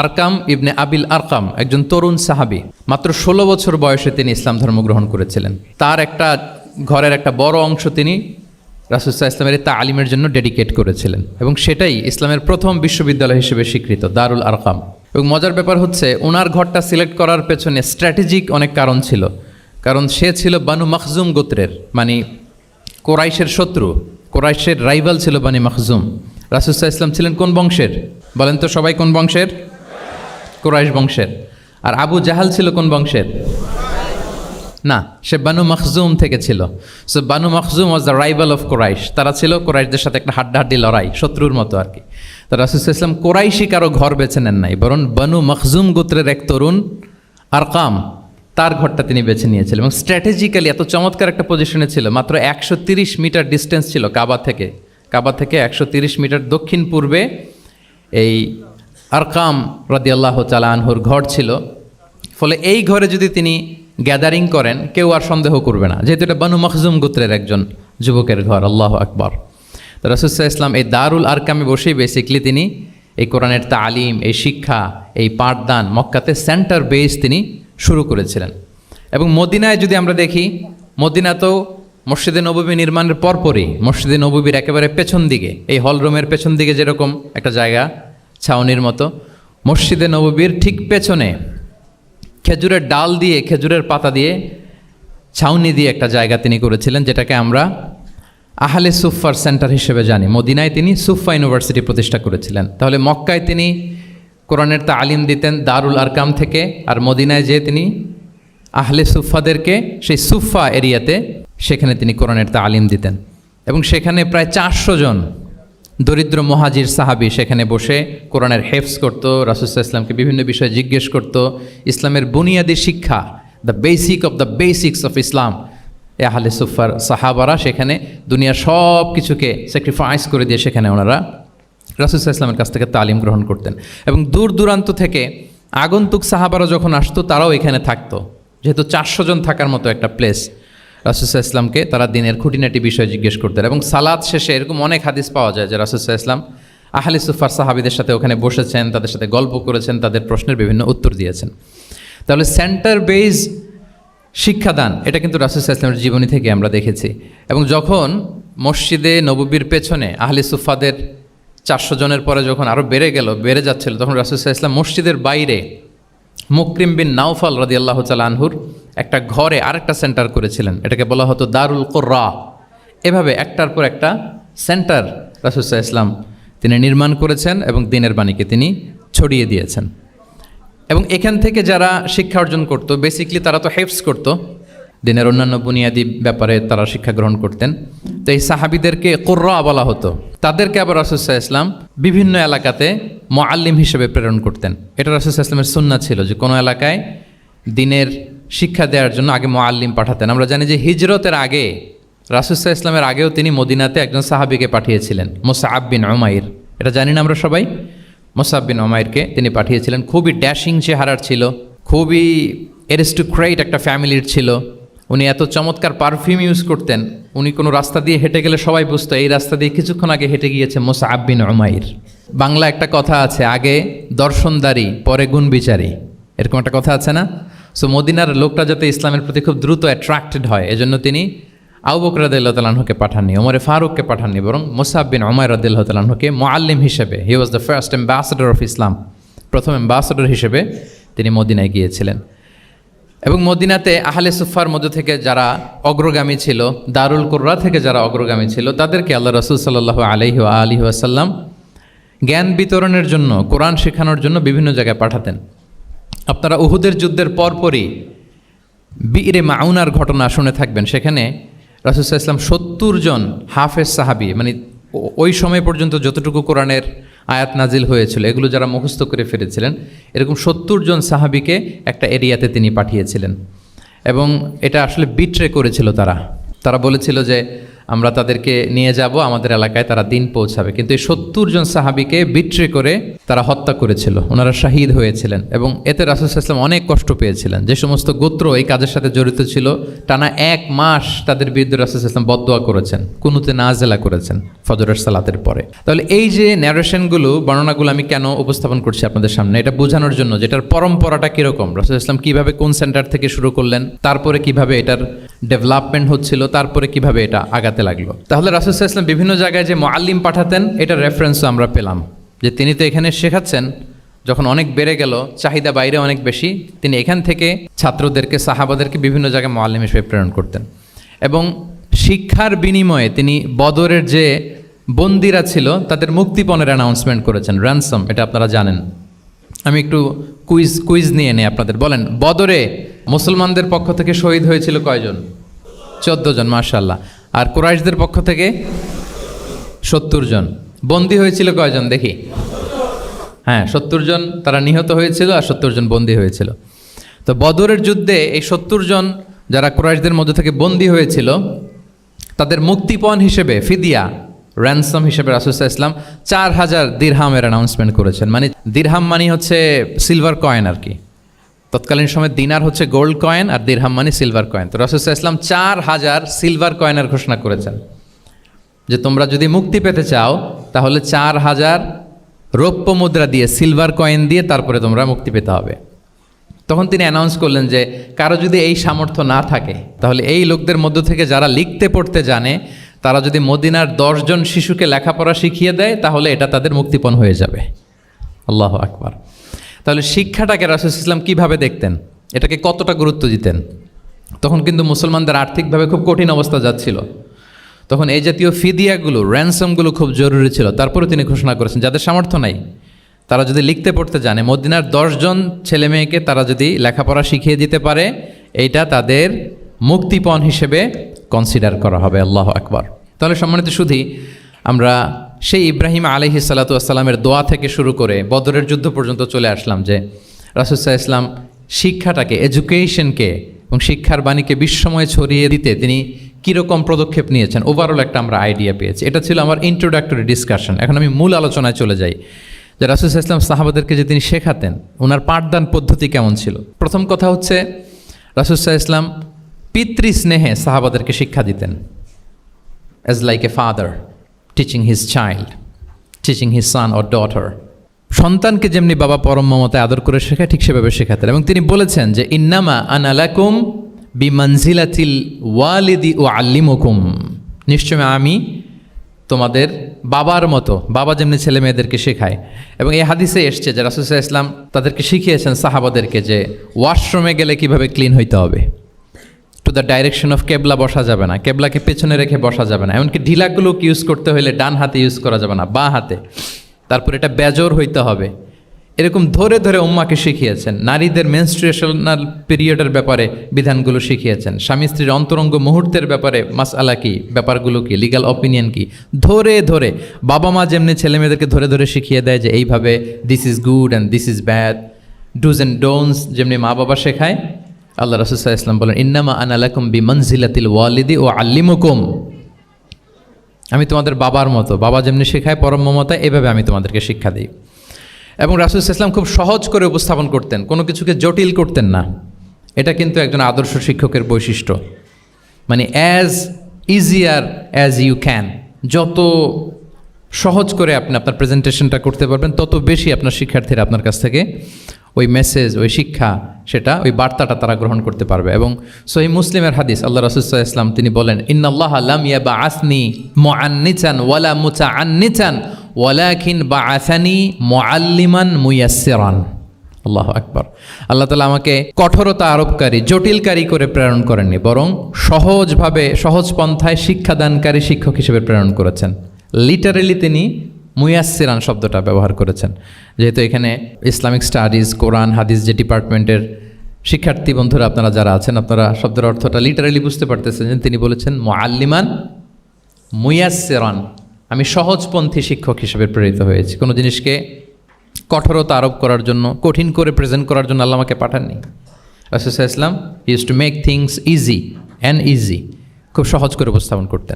আরকাম ইবনে আবিল আরকাম একজন তরুণ সাহাবী, মাত্র 16 বছর বয়সে তিনি ইসলাম ধর্ম গ্রহণ করেছিলেন। তার একটা ঘরের একটা বড় অংশ তিনি রাসূল সাল্লাল্লাহু আলাইহি ওয়াসাল্লামের তালিমের জন্য ডেডিকেট করেছিলেন এবং সেটাই ইসলামের প্রথম বিশ্ববিদ্যালয় হিসেবে স্বীকৃত, দারুল আরকাম। এবং মজার ব্যাপার হচ্ছে ওনার ঘরটা সিলেক্ট করার পেছনে স্ট্র্যাটেজিক অনেক কারণ ছিল, কারণ সে ছিল বানু মাখজুম গোত্রের, মানে কোরাইশের শত্রু, কোরাইশের রাইভাল ছিল বানি মাখজুম। রাসূল সাল্লাল্লাহু আলাইহি ওয়াসাল্লাম ছিলেন কোন বংশের বলেন তো সবাই? কোন বংশের? কোরাইশ বংশের। আর আবু জাহাল ছিল কোন বংশের? না, সে বানু মাখজুম থেকে ছিল। So Banu Makhzum was the rival of Quraish. তারা ছিল কোরাইশদের সাথে একটা হাড্ডাহাড্ডি লড়াই, শত্রুর মতো আর কি। তো রাসূল সাল্লাল্লাহু আলাইহি ওয়াসাল্লাম কোরাইশি কারো ঘর বেছে নেন নাই, বরং বানু মাখজুম গোত্রের এক তরুণ আরকাম, তার ঘরটা তিনি বেছে নিয়েছিলেন এবং স্ট্র্যাটেজিক্যালি এত চমৎকার একটা পজিশনে ছিল। মাত্র 130 মিটার ডিস্টেন্স ছিল কাবা থেকে 130 মিটার দক্ষিণ পূর্বে এই আরকাম রাদিয়াল্লাহু তাআলা আনহুর ঘর ছিল। ফলে এই ঘরে যদি তিনি গ্যাদারিং করেন কেউ আর সন্দেহ করবে না, যেহেতু এটা বানু মাখজুম গোত্রের একজন যুবকের ঘর। আল্লাহু আকবার। তো রাসূল সাল্লাল্লাহু আলাইহি ওয়াসাল্লাম এই দারুল আরকামে বসেই বেসিকলি তিনি এই কোরআনের তালিম, এই শিক্ষা, এই পাঠদান মক্কাতে সেন্টার বেস তিনি শুরু করেছিলেন। এবং মদিনায় যদি আমরা দেখি, মদিনা তো মসজিদে নববী নির্মাণের পরপরই মসজিদে নববীর একেবারে পেছন দিকে, এই হলরুমের পেছন দিকে যেরকম একটা জায়গা ছাউনির মতো, মসজিদে নববীর ঠিক পেছনে খেজুরের ডাল দিয়ে, খেজুরের পাতা দিয়ে ছাউনি দিয়ে একটা জায়গা তিনি করেছিলেন, যেটাকে আমরা আহলে সুফার সেন্টার হিসেবে জানি। মদিনায় তিনি সুফা ইউনিভার্সিটি প্রতিষ্ঠা করেছিলেন। তাহলে মক্কায় তিনি কোরআনের তালিম দিতেন দারুল আরকাম থেকে, আর মদিনায় যেয়ে তিনি আহলে সুফাদেরকে সেই সুফা এরিয়াতে সেখানে তিনি কোরআনের তালিম দিতেন। এবং সেখানে প্রায় 400 জন দরিদ্র মুহাজির সাহাবী সেখানে বসে কোরআনের হেফজ করতো, রাসূল সাল্লাল্লাহু আলাইহি ওয়াসাল্লামকে বিভিন্ন বিষয়ে জিজ্ঞেস করতো। ইসলামের বুনিয়াদি শিক্ষা, the basic of the basics of Islam, এ আহলে সুফার সাহাবারা সেখানে দুনিয়ার সব কিছুকে স্যাক্রিফাইস করে দিয়ে সেখানে ওনারা রাসূল সাল্লাল্লাহু আলাইহি ওয়াসাল্লামের কাছ থেকে তালিম গ্রহণ করতেন। এবং দূর দূরান্ত থেকে আগন্তুক সাহাবারা যখন আসতো তারাও এখানে থাকতো, যেহেতু 400 জন থাকার মতো একটা প্লেস। রাসূল সাল্লাল্লাহু আলাইহি ওয়াসাল্লামকে তারা দিনের খুঁটিনাটি বিষয় জিজ্ঞেস করতেন। এবং সালাত শেষে এরকম অনেক হাদিস পাওয়া যায় যে রাসূল সাল্লাল্লাহু আলাইহি ওয়াসাল্লাম আহলে সুফার সাহাবীদের সাথে ওখানে বসেছেন, তাদের সাথে গল্প করেছেন, তাদের প্রশ্নের বিভিন্ন উত্তর দিয়েছেন। তাহলে সেন্টার বেজ শিক্ষাদান এটা কিন্তু রাসূল সাল্লাল্লাহু আলাইহি ওয়াসাল্লামের জীবনী থেকে আমরা দেখেছি। এবং যখন মসজিদে নববীর পেছনে আহলে সুফাদের 400 জনের পরে যখন আরও বেড়ে যাচ্ছিল, তখন রাসূল সাল্লাল্লাহু আলাইহি ওয়াসাল্লাম মসজিদের বাইরে মুকরিম বিন নাওফাল রাদিয়াল্লাহু তাআলা আনহুর একটা ঘরে আরেকটা সেন্টার করেছিলেন, এটাকে বলা হতো দারুল কুররা। এভাবে একটার পর একটা সেন্টার রাসূল সাল্লাল্লাহু আলাইহি ওয়াসাল্লাম তিনি নির্মাণ করেছেন এবং দ্বীনের বাণীকে তিনি ছড়িয়ে দিয়েছেন। এবং এখান থেকে যারা শিক্ষা অর্জন করতো, বেসিকলি তারা তো হেফজ করতো, দ্বীনের অন্যান্য বুনিয়াদি ব্যাপারে তারা শিক্ষা গ্রহণ করতেন। তো এই সাহাবীদেরকে কুররা বলা হতো। তাদেরকে আবার রাসূল সাল্লাল্লাহু আলাইহি ওয়াসাল্লাম বিভিন্ন এলাকাতে মুআল্লিম হিসেবে প্রেরণ করতেন। এটা রাসূল সাল্লাল্লাহু আলাইহি ওয়াসাল্লামের সুন্নাত ছিল যে কোনো এলাকায় দ্বীনের শিক্ষা দেওয়ার জন্য আগে মুআল্লিম পাঠাতেন। আমরা জানি যে হিজরতের আগে রাসূল সাল্লাল্লাহু আলাইহি ওয়াসাল্লামের আগেও তিনি মদিনাতে একজন সাহাবীকে পাঠিয়েছিলেন, মুসআব বিন উমাইর। এটা জানি না আমরা সবাই? মুসআব বিন উমাইরকে তিনি পাঠিয়েছিলেন। খুবই ড্যাশিং চেহারার ছিল, খুবই অ্যারিস্টোক্রেট একটা ফ্যামিলির ছিল। উনি এত চমৎকার পারফিউম ইউজ করতেন, উনি কোনো রাস্তা দিয়ে হেঁটে গেলে সবাই বুঝতো এই রাস্তা দিয়ে কিছুক্ষণ আগে হেঁটে গিয়েছে মুসআব বিন উমাইর। বাংলা একটা কথা আছে, আগে দর্শনদারি পরে গুণ বিচারী, এরকম একটা কথা আছে না? সো মদিনার লোকটা যাতে ইসলামের প্রতি খুব দ্রুত অ্যাট্রাক্টেড হয়, এজন্য তিনি আবু বকর রাদিয়াল্লাহু তাআলা আনহুকে পাঠাননি, ওমরে ফারুককে পাঠাননি, বরং মুসআব বিন উমাইর রাদিয়াল্লাহু তাআলা আনহুকে মুআল্লিম হিসেবে, he was the first ambassador of Islam, প্রথম অ্যাম্বাসেডর হিসেবে তিনি মদিনায় গিয়েছিলেন। এবং মদিনাতে আহলে সুফার মধ্য থেকে যারা অগ্রগামী ছিল, দারুল কুররা থেকে যারা অগ্রগামী ছিল, তাদেরকে আল্লাহ রাসূল সাল্লাল্লাহু আলাইহি ওয়া আলিহি ওয়াসাল্লাম জ্ঞান বিতরণের জন্য, কোরআন শেখানোর জন্য বিভিন্ন জায়গায় পাঠাতেন। আপনারা উহুদের যুদ্ধের পরপরই বিরে মাউনার ঘটনা শুনে থাকবেন। সেখানে রাসূল সাল্লাল্লাহু আলাইহি ওয়াসাল্লাম 70 জন হাফেজ সাহাবী, মানে ওই সময় পর্যন্ত যতটুকু কোরআনের আয়াত নাজিল হয়েছিল এগুলো যারা মুখস্থ করে ফিরেছিলেন, এরকম 70 জন সাহাবীকে একটা এরিয়াতে তিনি পাঠিয়েছিলেন। এবং এটা আসলে বিট্রে করেছিল, তারা বলেছিল যে আমরা তাদেরকে নিয়ে যাব আমাদের এলাকায়, তারা দিন পৌঁছাবে। কিন্তু এই 70 জন সাহাবীকে বিট্রে করে তারা হত্যা করেছিল, ওনারা শাহিদ হয়েছিলেন এবং এতে রাসূল সাল্লাল্লাহু আলাইহি ওয়াসাল্লাম অনেক কষ্ট পেয়েছিলেন। যে সমস্ত গোত্র এই কাজের সাথে জড়িত ছিল টানা 1 মাস তাদের বিরুদ্ধে রাসূল সাল্লাল্লাহু আলাইহি ওয়াসাল্লাম বদদোয়া করেছেন, কুনুতে নাজেলা করেছেন ফজরের সালাতের পরে। তাহলে এই যে ন্যারেশনগুলো, বর্ণনাগুলো আমি কেন উপস্থাপন করছি আপনাদের সামনে, এটা বোঝানোর জন্য যেটার পরম্পরাটা কীরকম, রাসূল সাল্লাল্লাহু আলাইহি ওয়াসাল্লাম কীভাবে কোন সেন্টার থেকে শুরু করলেন, তারপরে কিভাবে এটার ডেভেলপমেন্ট হচ্ছিল, তারপরে কিভাবে এটা আগাতে লাগলো। তাহলে রাসূল সাল্লাল্লাহু আলাইহি ওয়াসাল্লাম বিভিন্ন জায়গায় যে মুআল্লিম পাঠাতেন, এটার রেফারেন্সও আমরা পেলাম যে তিনি তো এখানে শেখাচ্ছেন, যখন অনেক বেড়ে গেল, চাহিদা বাইরে অনেক বেশি, তিনি এখান থেকে ছাত্রদেরকে, সাহাবাদেরকে বিভিন্ন জায়গায় মুআল্লিম হিসেবে প্রেরণ করতেন। এবং শিক্ষার বিনিময়ে তিনি বদরের যে বন্দিরা ছিল তাদের মুক্তিপণের অ্যানাউন্সমেন্ট করেছেন, র্যানসম, এটা আপনারা জানেন। আমি একটু কুইজ নিয়ে নেই আপনাদের। বলেন, বদরে মুসলমানদের পক্ষ থেকে শহীদ হয়েছিল কয়জন? 14 জন, মাশাআল্লাহ। আর কুরাইশদের পক্ষ থেকে 70 জন। বন্দী হয়েছিল কয়জন দেখি? হ্যাঁ, 70 জন তারা নিহত হয়েছিল আর 70 জন বন্দী হয়েছিল। তো বদরের যুদ্ধে এই 70 জন যারা কুরাইশদের মধ্যে থেকে বন্দী হয়েছিল, তাদের মুক্তিপণ হিসেবে ফিদিয়া, র্যানসম হিসেবে রাসূল সাল্লাল্লাহু আলাইহি ওয়াসাল্লাম 4000 দিরহামের অ্যানাউন্সমেন্ট করেছেন। মানে দিরহাম মানে হচ্ছে সিলভার কয়েন আর কি। তৎকালীন সময় দিনার হচ্ছে গোল্ড কয়েন আর দিরহাম মানে সিলভার কয়েন। তো রাসূল সাল্লাল্লাহু আলাইহি ওয়াসাল্লাম 4000 সিলভার কয়েনের ঘোষণা করেছেন যে তোমরা যদি মুক্তি পেতে চাও তাহলে 4000 রৌপ্য মুদ্রা দিয়ে, সিলভার কয়েন দিয়ে তারপরে তোমরা মুক্তি পেতে হবে। তখন তিনি অ্যানাউন্স করলেন যে কারো যদি এই সামর্থ্য না থাকে তাহলে এই লোকদের মধ্য থেকে যারা লিখতে পড়তে জানে তারা যদি মদিনার 10 জন শিশুকে লেখাপড়া শিখিয়ে দেয় তাহলে এটা তাদের মুক্তিপণ হয়ে যাবে। আল্লাহু আকবার। তাহলে শিক্ষাটাকে রাসূল সাল্লাল্লাহু আলাইহি ওয়াসাল্লাম কীভাবে দেখতেন, এটাকে কতটা গুরুত্ব দিতেন? তখন কিন্তু মুসলমানদের আর্থিকভাবে খুব কঠিন অবস্থা যাচ্ছিল। তখন এই জাতীয় ফিদিয়াগুলো, র্যানসমগুলো খুব জরুরি ছিল। তারপরে তিনি ঘোষণা করেছেন যাদের সামর্থ্য নাই তারা যদি লিখতে পড়তে জানে, মদিনার 10 জন ছেলে মেয়েকে তারা যদি লেখাপড়া শিখিয়ে দিতে পারে, এইটা তাদের মুক্তিপণ হিসেবে কনসিডার করা হবে। আল্লাহু আকবার। তাহলে সম্মানিত সুধী, আমরা সেই ইব্রাহিম আলাইহিস সালাতু ওয়াস সালামের দোয়া থেকে শুরু করে বদরের যুদ্ধ পর্যন্ত চলে আসলাম যে রাসূল সাল্লাল্লাহু আলাইহি ওয়াসাল্লাম শিক্ষাটাকে, এডুকেশনকে এবং শিক্ষার বাণীকে বিশ্বময় ছড়িয়ে দিতে তিনি কীরকম পদক্ষেপ নিয়েছেন, ওভারঅল একটা আমরা আইডিয়া পেয়েছি। এটা ছিল আমার ইন্ট্রোডাক্টরি ডিসকাশন। এখন আমি মূল আলোচনায় চলে যাই যে রাসূল সাল্লাল্লাহু আলাইহি ওয়াসাল্লাম সাহাবাদেরকে যে তিনি শেখাতেন, ওনার পাঠদান পদ্ধতি কেমন ছিল। প্রথম কথা হচ্ছে রাসূল সাল্লাল্লাহু আলাইহি ওয়াসাল্লাম পিতৃস্নেহে সাহাবাদেরকে শিক্ষা দিতেন, as like a father teaching his child, teaching his son or daughter. সন্তানকে যেমনি বাবা পরম মমতায় আদর করে শেখায় ঠিক সেভাবে শেখাতেন। এবং তিনি বলেছেন যে ইন্নামা আনা লাকুম বিমানজিলাতিল ওয়ালিদি উআল্লিমুকুম, নিশ্চয় আমি তোমাদের বাবার মতো, বাবা যেমনি ছেলে মেয়েদেরকে শেখায়। এবং এই হাদিসে এসছে যে রাসূল সাল্লাল্লাহু আলাইহি ওয়াসাল্লাম তাদেরকে শিখিয়েছেন সাহাবাদেরকে যে ওয়াশরুমে গেলে কিভাবে ক্লিন হইতে হবে, টু দ্য ডাইরেকশন অফ কেবলা বসা যাবে না, কেবলাকে পেছনে রেখে বসা যাবে না, এমনকি ঢিলাগুলো ইউজ করতে হলে ডান হাতে ইউজ করা যাবে না, বাঁ হাতে। তারপর এটা বেজোর হইতে হবে। এরকম ধরে ধরে উম্মাকে শিখিয়েছেন। নারীদের মেনস্ট্রুয়েশনাল পিরিয়ডের ব্যাপারে বিধানগুলো শিখিয়েছেন। স্বামী স্ত্রীর অন্তরঙ্গ মুহূর্তের ব্যাপারে মাসআলা কি, ব্যাপারগুলো কি, লিগ্যাল অপিনিয়ন কি, ধরে ধরে বাবা মা যেমনি ছেলে মেয়েদেরকে ধরে ধরে শিখিয়ে দেয় যে এইভাবে this is good and this is bad, dos and don'ts যেমনি মা বাবা শেখায়, আল্লাহ রাসূল সাল্লাল্লাহু আলাইহি ওয়াসাল্লাম বলেন ইন্নামা আনা লাকুম বিমানজিলাতিল ওয়ালিদি উআল্লিমুকুম, আমি তোমাদের বাবার মতো, বাবা যেমনি শেখায় পরম মমতায়, এভাবে আমি তোমাদেরকে শিক্ষা দিই। এবং রাসূল সাল্লাল্লাহু আলাইহি ওয়াসাল্লাম খুব সহজ করে উপস্থাপন করতেন, কোনো কিছুকে জটিল করতেন না। এটা কিন্তু একজন আদর্শ শিক্ষকের বৈশিষ্ট্য। মানে as easier as you can, যত সহজ করে আপনি আপনার প্রেজেন্টেশনটা করতে পারবেন তত বেশি আপনার শিক্ষার্থীরা আপনার কাছ থেকে ওই মেসেজ, ওই শিক্ষা, সেটা ওই বার্তাটা তারা গ্রহণ করতে পারবে। এবং সহিহ মুসলিমের হাদিস, আল্লাহ রাসূল সাল্লাল্লাহু আলাইহি ওয়াসাল্লাম তিনি বলেন ইন্নাল্লাহা লাম ইয়াবআসনি মুআন্নিতান ওয়ালা মুতাআন্নিতান ওয়ালাকিন বাআসানি মুআল্লিমান মুয়াসসিরান। আল্লাহু আকবার। আল্লাহ তাআলা আমাকে কঠোরতা আরোপকারী, জটিলকারী করে প্রেরণ করেননি, বরং সহজভাবে, সহজ পন্থায় শিক্ষাদানকারী শিক্ষক হিসেবে প্রেরণ করেছেন। লিটারেলি তিনি মুয়াসসিরান শব্দটা ব্যবহার করেছেন। যেহেতু এখানে ইসলামিক স্টাডিজ, কোরআন, হাদিস যে ডিপার্টমেন্টের শিক্ষার্থী বন্ধুরা আপনারা যারা আছেন, আপনারা শব্দের অর্থটা লিটারেলি বুঝতে পারতেছেন যে তিনি বলেছেন মুআল্লিমান মুয়াসসিরান, আমি সহজপন্থী শিক্ষক হিসেবে প্রেরিত হয়েছি। কোনো জিনিসকে কঠোরতা আরোপ করার জন্য, কঠিন করে প্রেজেন্ট করার জন্য আল্লাহ আমাকে পাঠাননি। রাসূল সাল্লাল্লাহু আলাইহি ওয়াসাল্লাম use to make things easy and easy, খুব সহজ করে উপস্থাপন করতেন।